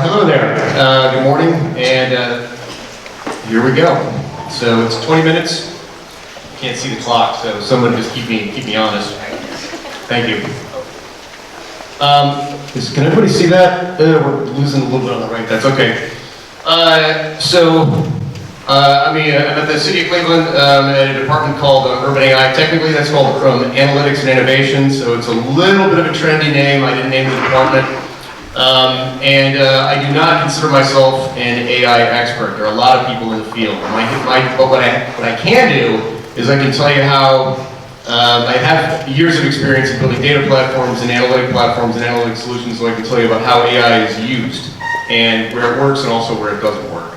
Hello there. Good morning, and here we go. So it's 20 minutes. Can't see the clock, so someone just keep me honest. Thank you. Can everybody see that? We're losing a little bit on the right. That's okay. I'm at the City of Cleveland at a department called Urban AI. Technically, that's called Analytics and Innovation, so it's a little bit of a trendy name. I didn't name the department. I do not consider myself an AI expert. There are a lot of people in the field. But what I can do is I can tell you how I have years of experience in building data platforms and analytic platforms and analytic solutions, so I can tell you about how AI is used and where it works and also where it doesn't work.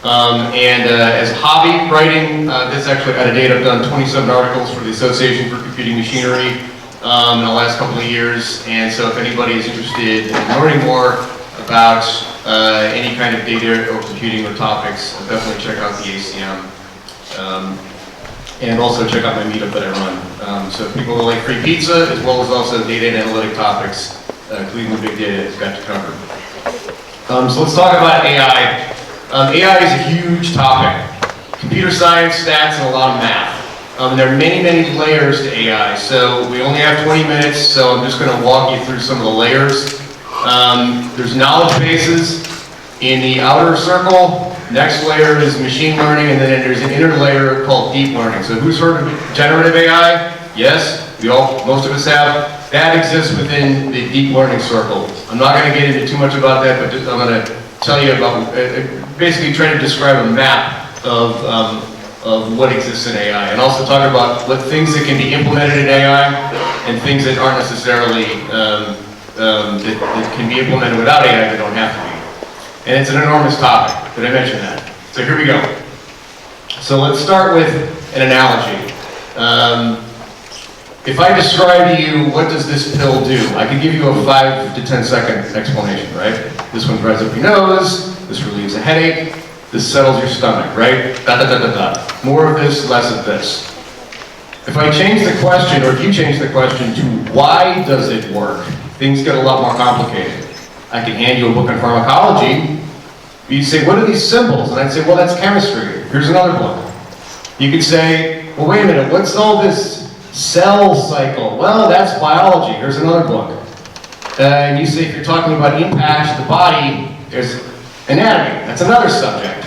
As a hobby writing, this actually out of date, I've done 27 articles for the Association for Computing Machinery in the last couple of years, and so if anybody is interested in learning more about any kind of data or computing or topics, definitely check out the ACM, and also check out my meetup that I run. So if people like free pizza, as well as also data and analytic topics, Cleveland Big Data has got you covered. So let's talk about AI. AI is a huge topic. Computer science, stats, and a lot of math. There are many, many layers to AI, so we only have 20 minutes, so I'm just going to walk you through some of the layers. There's knowledge bases in the outer circle. Next layer is machine learning, and then there's an inner layer called deep learning. So who's heard of generative AI? Yes, most of us have. That exists within the deep learning circle. I'm not going to get into too much about that, but I'm going to tell you about, basically trying to describe a map of what exists in AI, and also talk about what things that can be implemented in AI and things that aren't necessarily, that can be implemented without AI that don't have to be. And it's an enormous topic. Did I mention that? So here we go. So let's start with an analogy. If I describe to you what does this pill do, I could give you a 5 to 10 second explanation, right? This one dries up your nose, this relieves a headache, this settles your stomach, right? Da da da da da. More of this, less of this. If I change the question, or if you change the question to why does it work, things get a lot more complicated. I can hand you a book on pharmacology. You'd say, what are these symbols? And I'd say, well, that's chemistry. Here's another book. You could say, well, wait a minute, what's all this cell cycle? Well, that's biology. Here's another book. And you say, if you're talking about impact to the body, there's anatomy. That's another subject.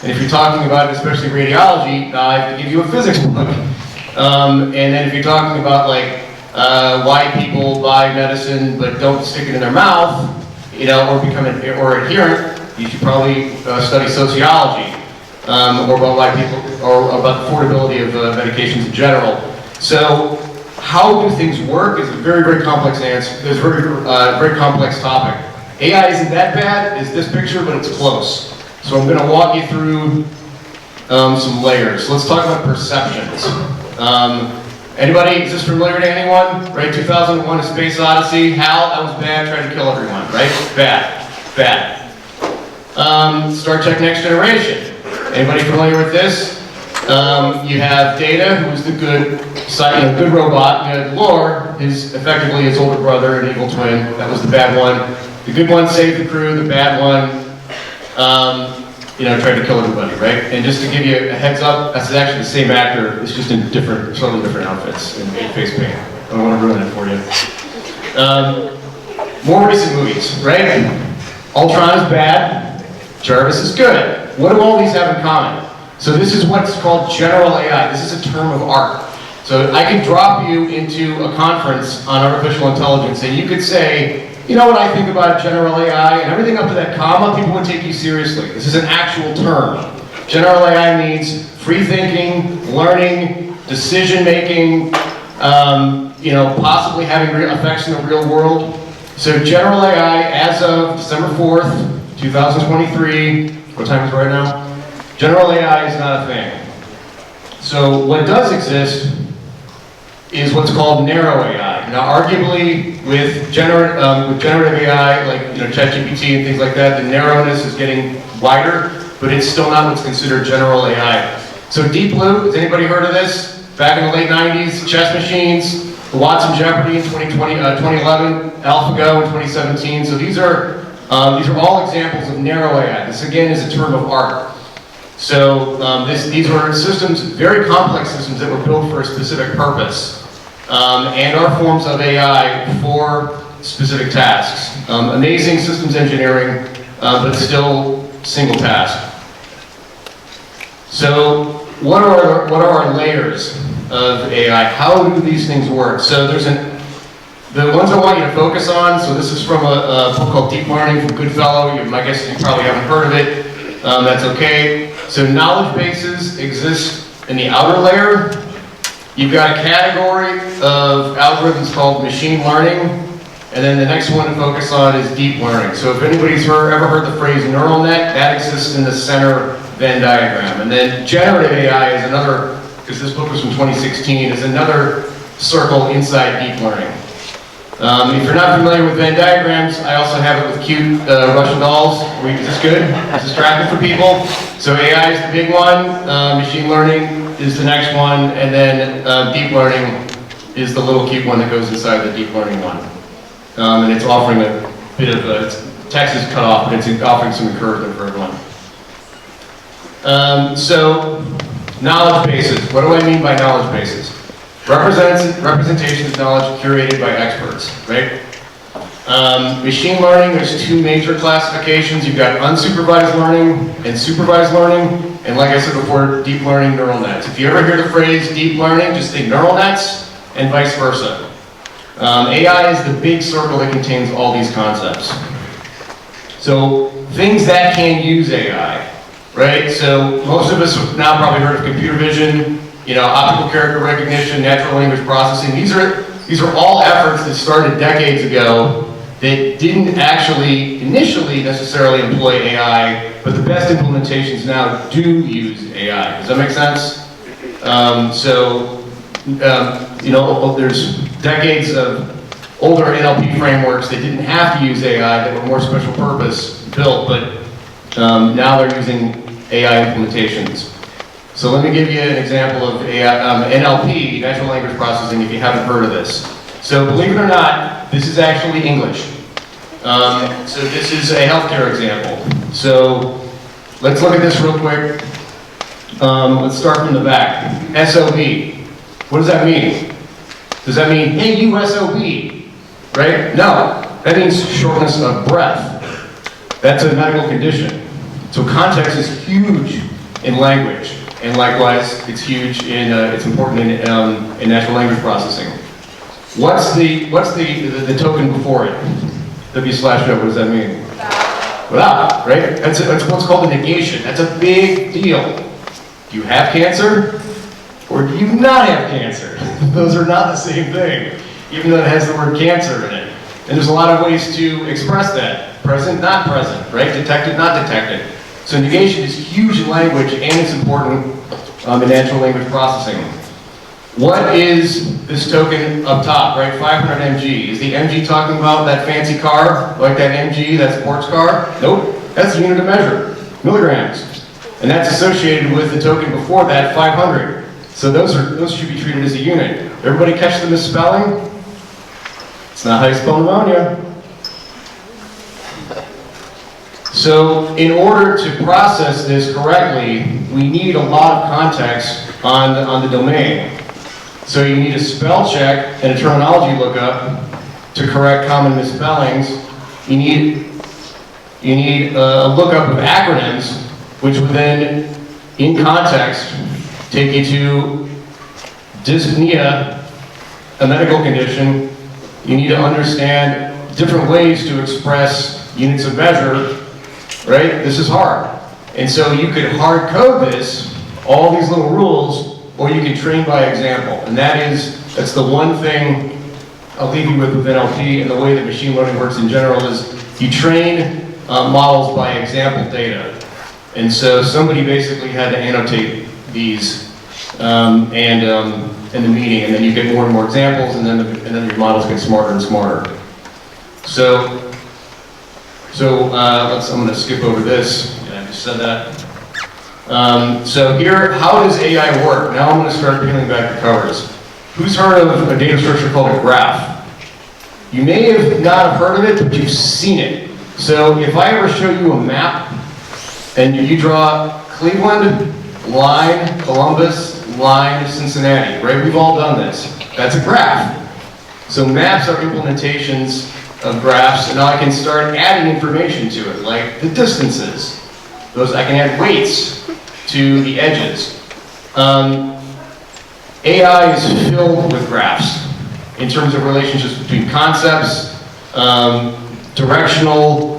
And if you're talking about, especially radiology, I have to give you a physics book. And then if you're talking about why people buy medicine but don't stick it in their mouth, or adherent, you should probably study sociology, or about why people, or about the affordability of medications in general. So, how do things work is a very, very complex answer. It's a very complex topic. AI isn't that bad as this picture, but it's close. So I'm going to walk you through some layers. Let's talk about perceptions. Anybody, is this familiar to anyone? Right, 2001: A Space Odyssey. Hal, that was bad, trying to kill everyone, right? Bad, bad. Star Trek: Next Generation. Anybody familiar with this? You have Data, who was the good robot. You had Lore, effectively his older brother, an evil twin. That was the bad one. The good one saved the crew. The bad one, tried to kill everybody, right? And just to give you a heads up, that's actually the same actor. It's just in slightly different outfits and face paint. I don't want to ruin it for you. More recent movies, right? Ultron is bad. Jarvis is good. What do all these have in common? So this is what's called general AI. This is a term of art. So I could drop you into a conference on artificial intelligence, and you could say, you know what I think about general AI, and everything up to that comma, people would take you seriously. This is an actual term. General AI means free thinking, learning, decision making, possibly having effects in the real world. So general AI, as of December 4th, 2023, what time is it right now? General AI is not a thing. So what does exist is what's called narrow AI. Now, arguably, with generative AI, like ChatGPT and things like that, the narrowness is getting wider, but it's still not what's considered general AI. So Deep Blue, has anybody heard of this? Back in the late 90s, chess machines, the Watson Jeopardy in 2011, AlphaGo in 2017. So these are These are all examples of narrow AI. This again is a term of art. So these were systems, very complex systems that were built for a specific purpose and are forms of AI for specific tasks. Amazing systems engineering, but still single task. So what are our layers of AI? How do these things work? So the ones I want you to focus on, so this is from a book called Deep Learning from Goodfellow. My guess is you probably haven't heard of it. That's okay. So knowledge bases exist in the outer layer. You've got a category of algorithms called machine learning, and then the next one to focus on is deep learning. So if anybody's ever heard the phrase neural net, that exists in the center Venn diagram. And then generative AI is another, because this book was from 2016, is another circle inside deep learning. If you're not familiar with Venn diagrams, I also have it with cute Russian dolls. Is this good? Is this tracking for people? So AI is the big one, machine learning is the next one, and then deep learning is the little cute one that goes inside the deep learning one. And it's offering a bit of, text is cut off, but it's offering some encouragement for everyone. So, knowledge bases. What do I mean by knowledge bases? Representation of knowledge curated by experts, right? Machine learning, there's two major classifications. You've got unsupervised learning and supervised learning. And like I said before, deep learning, neural nets. If you ever hear the phrase deep learning, just think neural nets and vice versa. AI is the big circle that contains all these concepts. So things that can use AI, right? So most of us have now probably heard of computer vision, optical character recognition, natural language processing. These are all efforts that started decades ago that didn't actually initially necessarily employ AI, but the best implementations now do use AI. Does that make sense? There's decades of older NLP frameworks that didn't have to use AI, that were more special purpose built, but now they're using AI implementations. So let me give you an example of NLP, natural language processing, if you haven't heard of this. So believe it or not, this is actually English. So this is a healthcare example. So let's look at this real quick. Let's start from the back. SOB. What does that mean? Does that mean, hey, you SOB? Right? No. That means shortness of breath. That's a medical condition. So context is huge in language. And likewise, it's huge it's important in natural language processing. What's the token before it? W/O, what does that mean? Without, right? That's what's called a negation. That's a big deal. Do you have cancer? Or do you not have cancer? Those are not the same thing, even though it has the word cancer in it. And there's a lot of ways to express that. Present, not present, right? Detected, not detected. So negation is huge in language, and it's important in natural language processing. What is this token up top, right? 500 mg. Is the mg talking about that fancy car, like that MG, that sports car? Nope. That's the unit of measure, milligrams. And that's associated with the token before that, 500. So those should be treated as a unit. Everybody catch the misspelling? It's not how you spell pneumonia. So in order to process this correctly, we need a lot of context on the domain. So you need a spell check and a terminology lookup to correct common misspellings. You need a lookup of acronyms, which would then, in context, take you to dyspnea, a medical condition. You need to understand different ways to express units of measure. Right? This is hard. And so you could hard code this, all these little rules, or you can train by example. And that's the one thing I'll leave you with NLP, and the way that machine learning works in general is you train models by example data. And so somebody basically had to annotate these in the meeting, and then you get more and more examples, and then your models get smarter and smarter. So I'm going to skip over this. Yeah, I just said that. So here, how does AI work? Now I'm going to start peeling back the covers. Who's heard of a data structure called a graph? You may have not have heard of it, but you've seen it. So if I ever show you a map and you draw Cleveland, line, Columbus, line, Cincinnati, right? We've all done this. That's a graph. So maps are implementations of graphs, and now I can start adding information to it, like the distances. I can add weights to the edges. AI is filled with graphs in terms of relationships between concepts, directional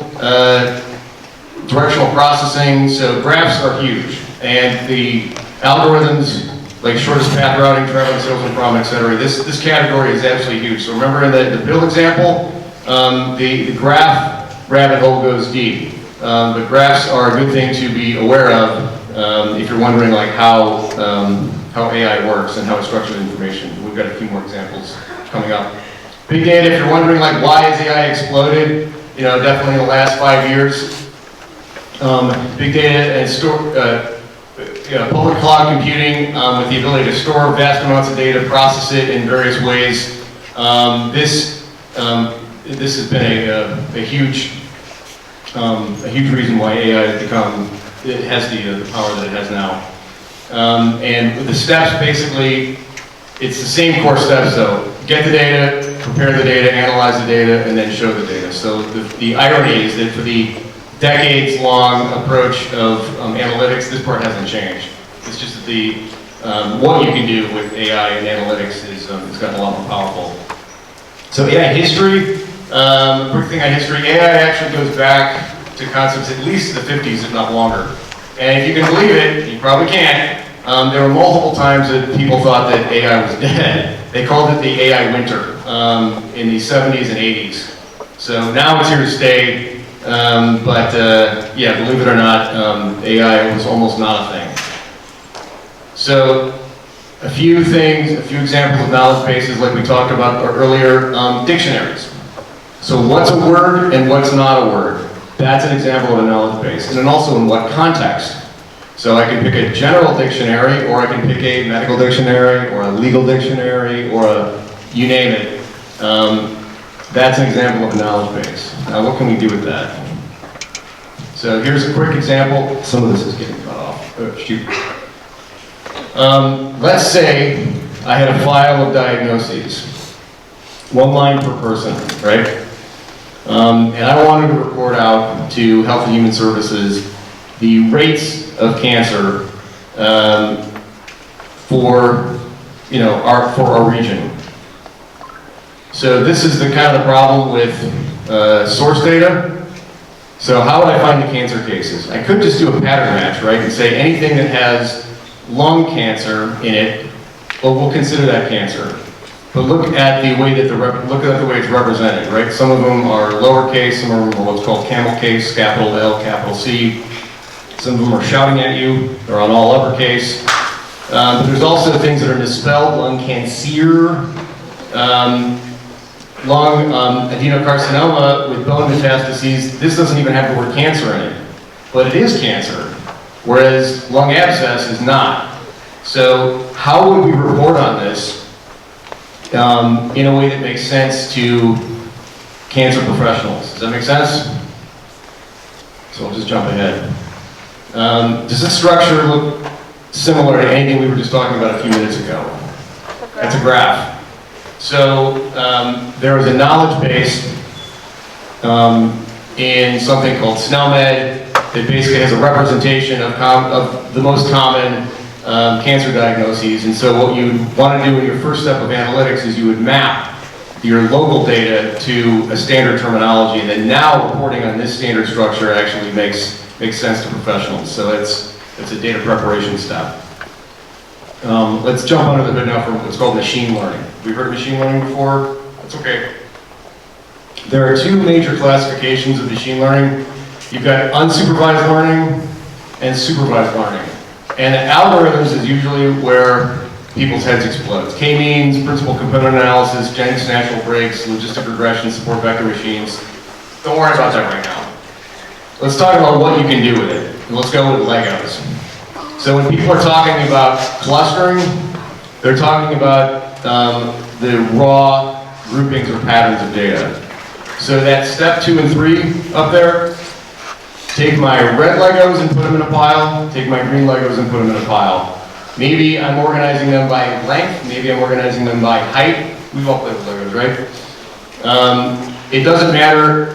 processing. So graphs are huge, and the algorithms like shortest path routing, traveling salesman problem, etc. This category is absolutely huge. So remember in the build example, the graph rabbit hole goes deep. But graphs are a good thing to be aware of if you're wondering like how AI works and how it structures information. We've got a few more examples coming up. Big data, if you're wondering like why has AI exploded, definitely in the last 5 years. Big data and public cloud computing with the ability to store vast amounts of data, process it in various ways. This has been a huge reason why AI has the power that it has now. And with the steps, basically, it's the same core steps. So get the data, prepare the data, analyze the data, and then show the data. So the irony is that for the decades-long approach of analytics, this part hasn't changed. It's just that what you can do with AI and analytics is it's gotten a lot more powerful. So AI history, quick thing on history, AI actually goes back to concepts at least the 50s, if not longer. And if you can believe it, you probably can't, there were multiple times that people thought that AI was dead. They called it the AI winter in the 70s and 80s. So now it's here to stay. Yeah, believe it or not, AI was almost not a thing. So, a few examples of knowledge bases like we talked about earlier, dictionaries. So what's a word and what's not a word? That's an example of a knowledge base. And then also in what context. So I can pick a general dictionary, or I can pick a medical dictionary, or a legal dictionary, or you name it. That's an example of a knowledge base. Now what can we do with that? So here's a quick example. Some of this is getting cut off. Oh, shoot. Let's say I had a file of diagnoses. One line per person, right? And I wanted to report out to Health and Human Services the rates of cancer for our region. So this is the kind of the problem with source data. So how would I find the cancer cases? I could just do a pattern match, right, and say anything that has lung cancer in it, well, we'll consider that cancer. But look at the way that it's represented, right? Some of them are lowercase, some of them are what's called camel case, capital L, capital C. Some of them are shouting at you, they're on all uppercase. But there's also things that are misspelled, lung cancer, lung adenocarcinoma with bone metastases. This doesn't even have the word cancer in it, but it is cancer, whereas lung abscess is not. So how would we report on this in a way that makes sense to cancer professionals? Does that make sense? So I'll just jump ahead. Does this structure look similar to anything we were just talking about a few minutes ago? That's a graph. So there is a knowledge base in something called SNELMED that basically has a representation of the most common cancer diagnoses. And so what you want to do in your first step of analytics is you would map your local data to a standard terminology, and then now reporting on this standard structure actually makes sense to professionals. So it's a data preparation step. Let's jump under the hood now for what's called machine learning. Have you heard of machine learning before? That's okay. There are two major classifications of machine learning. You've got unsupervised learning and supervised learning. And algorithms is usually where people's heads explode. K-means, principal component analysis, Jennings natural breaks, logistic regression, support vector machines. Don't worry about that right now. Let's talk about what you can do with it. And let's go with Legos. So when people are talking about clustering, they're talking about the raw groupings or patterns of data. So that step 2 and 3 up there, take my red Legos and put them in a pile, take my green Legos and put them in a pile. Maybe I'm organizing them by length, maybe I'm organizing them by height. We've all played with Legos, right? It doesn't matter,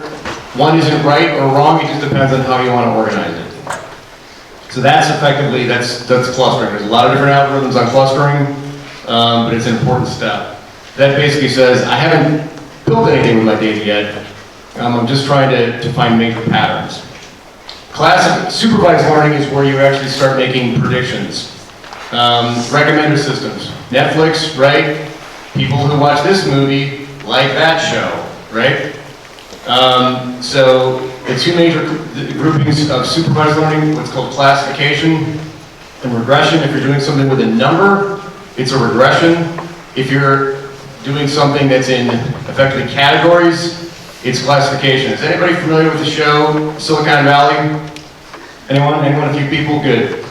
one isn't right or wrong, it just depends on how you want to organize it. So that's effectively, that's clustering. There's a lot of different algorithms on clustering, but it's an important step. That basically says, I haven't built anything with my data yet, I'm just trying to find major patterns. Classic supervised learning is where you actually start making predictions. Recommender systems. Netflix, right? People who watch this movie like that show, right? So the two major groupings of supervised learning, what's called classification and regression. If you're doing something with a number, it's a regression. If you're doing something that's in effectively categories, it's classification. Is anybody familiar with the show Silicon Valley? Anyone? Anyone? A few people? Good.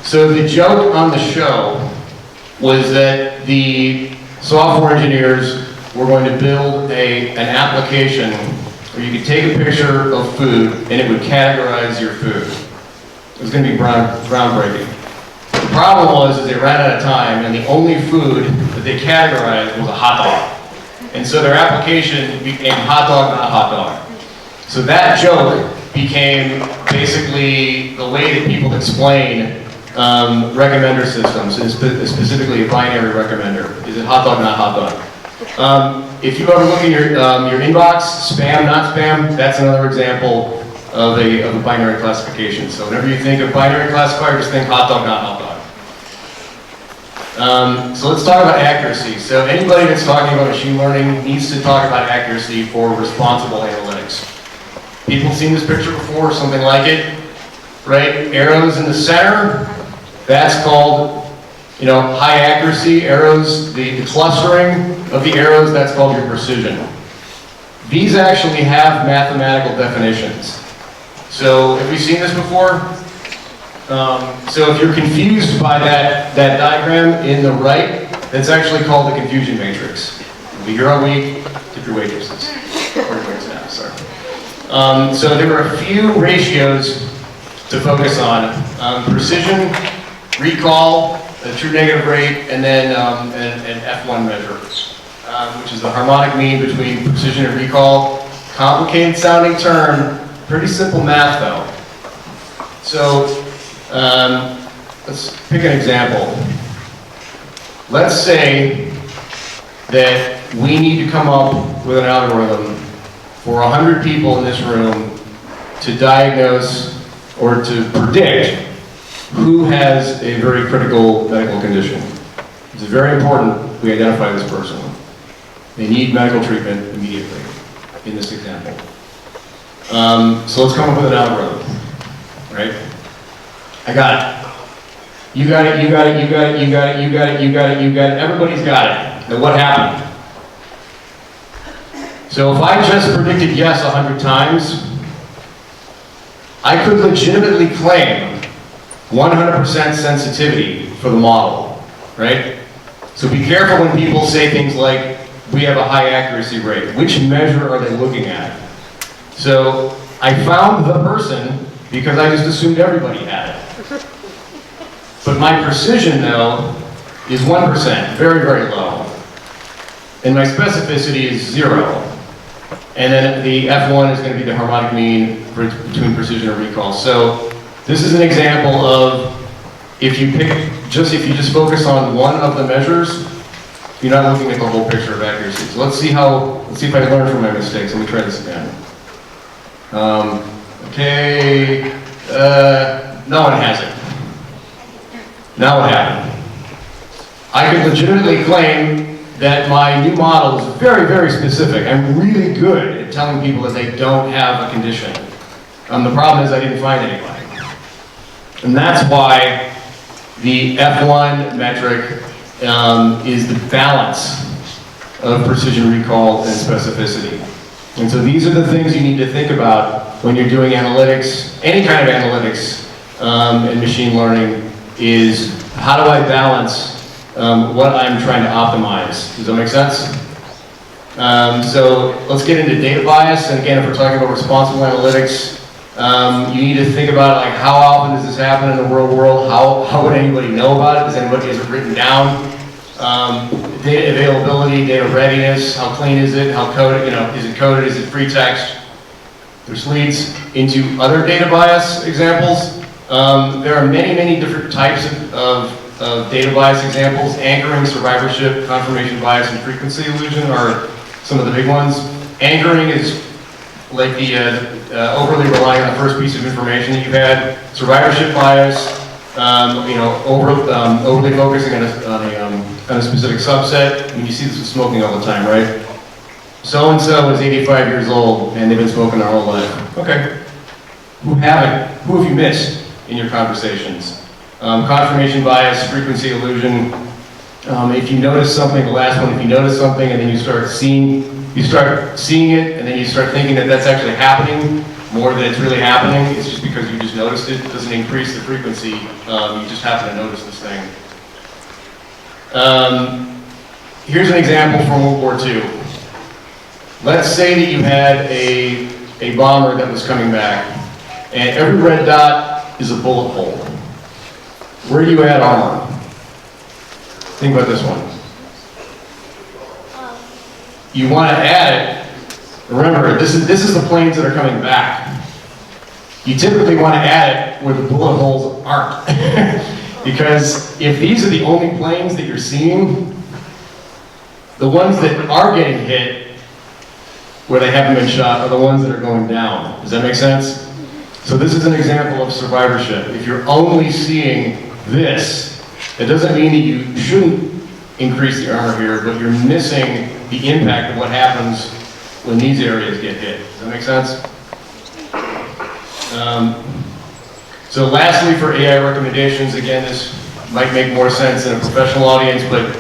So the joke on the show was that the software engineers were going to build an application where you could take a picture of food and it would categorize your food. It was going to be groundbreaking. The problem was they ran out of time and the only food that they categorized was a hot dog. And so their application became hot dog, not hot dog. So that joke became basically the way that people explain recommender systems, and specifically a binary recommender. Is it hot dog, not hot dog? If you ever look in your inbox, spam, not spam, that's another example of a binary classification. So whenever you think of binary classifier, just think hot dog, not hot dog. So let's talk about accuracy. So anybody that's talking about machine learning needs to talk about accuracy for responsible analytics. People seen this picture before, something like it, right? Arrows in the center, that's called, high accuracy. Arrows, the clustering of the arrows, that's called your precision. These actually have mathematical definitions. So have we seen this before? So if you're confused by that diagram in the right, that's actually called the confusion matrix. You'll be here all week, tip your waitresses. Or your wait staff, sorry. So there were a few ratios to focus on. Precision, recall, a true negative rate, and then an F1 measure, which is the harmonic mean between precision and recall. Complicated sounding term, pretty simple math though. So let's pick an example. Let's say that we need to come up with an algorithm for 100 people in this room to diagnose or to predict who has a very critical medical condition. It's very important we identify this person. They need medical treatment immediately, in this example. So let's come up with an algorithm, right? I got it. You got it, you got it, you got it, you got it, you got it, you got it, you got it. Everybody's got it. Now what happened? So if I just predicted yes 100 times, I could legitimately claim 100% sensitivity for the model, right? So be careful when people say things like, we have a high accuracy rate. Which measure are they looking at? So I found the person because I just assumed everybody had it. But my precision, though, is 1%, very, very low. And my specificity is 0. And then the F1 is going to be the harmonic mean between precision and recall. So this is an example of if you just focus on one of the measures, you're not looking at the whole picture of accuracy. So let's see if I can learn from my mistakes. Let me try this again. Okay, no one has it. Now what happened? I could legitimately claim that my new model is very, very specific. I'm really good at telling people that they don't have a condition. The problem is I didn't find anybody. And that's why the F1 metric is the balance of precision, recall, and specificity. And so these are the things you need to think about when you're doing analytics, any kind of analytics in machine learning, is how do I balance what I'm trying to optimize? Does that make sense? So let's get into data bias. And again, if we're talking about responsible analytics, you need to think about like how often does this happen in the real world? How would anybody know about it? Is it written down? Data availability, data readiness, how clean is it? How coded, is it coded? Is it free text? Which leads into other data bias examples. There are many different types of data bias examples. Anchoring, survivorship, confirmation bias, and frequency illusion are some of the big ones. Anchoring is like the overly relying on the first piece of information that you've had. Survivorship bias, overly focusing on a specific subset. I mean, you see this with smoking all the time, right? So-and-so is 85 years old and they've been smoking their whole life. Okay. Who have you missed in your conversations? Confirmation bias, frequency illusion. If you notice something, the last one, if you notice something and then you start seeing it and then you start thinking that that's actually happening more than it's really happening, it's just because you just noticed it. It doesn't increase the frequency. You just happen to notice this thing. Here's an example from World War II. Let's say that you had a bomber that was coming back, and every red dot is a bullet hole. Where do you add armor? Think about this one. You want to add it. Remember, this is the planes that are coming back. You typically want to add it where the bullet holes aren't. Because if these are the only planes that you're seeing, the ones that are getting hit where they haven't been shot are the ones that are going down. Does that make sense? So this is an example of survivorship. If you're only seeing this, it doesn't mean that you shouldn't increase the armor here, but you're missing the impact of what happens when these areas get hit. Does that make sense? So lastly, for AI recommendations, again, this might make more sense in a professional audience, but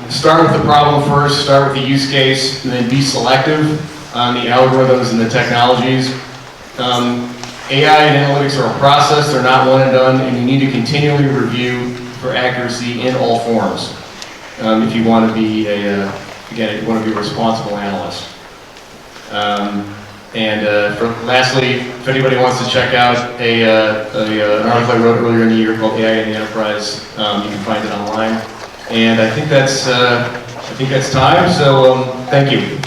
start with the problem first, start with the use case, and then be selective on the algorithms and the technologies. AI and analytics are a process, they're not one and done, and you need to continually review for accuracy in all forms if you want to be if you want to be a responsible analyst. Lastly, if anybody wants to check out an article I wrote earlier in the year called AI in the Enterprise, you can find it online. And I think that's time. So thank you.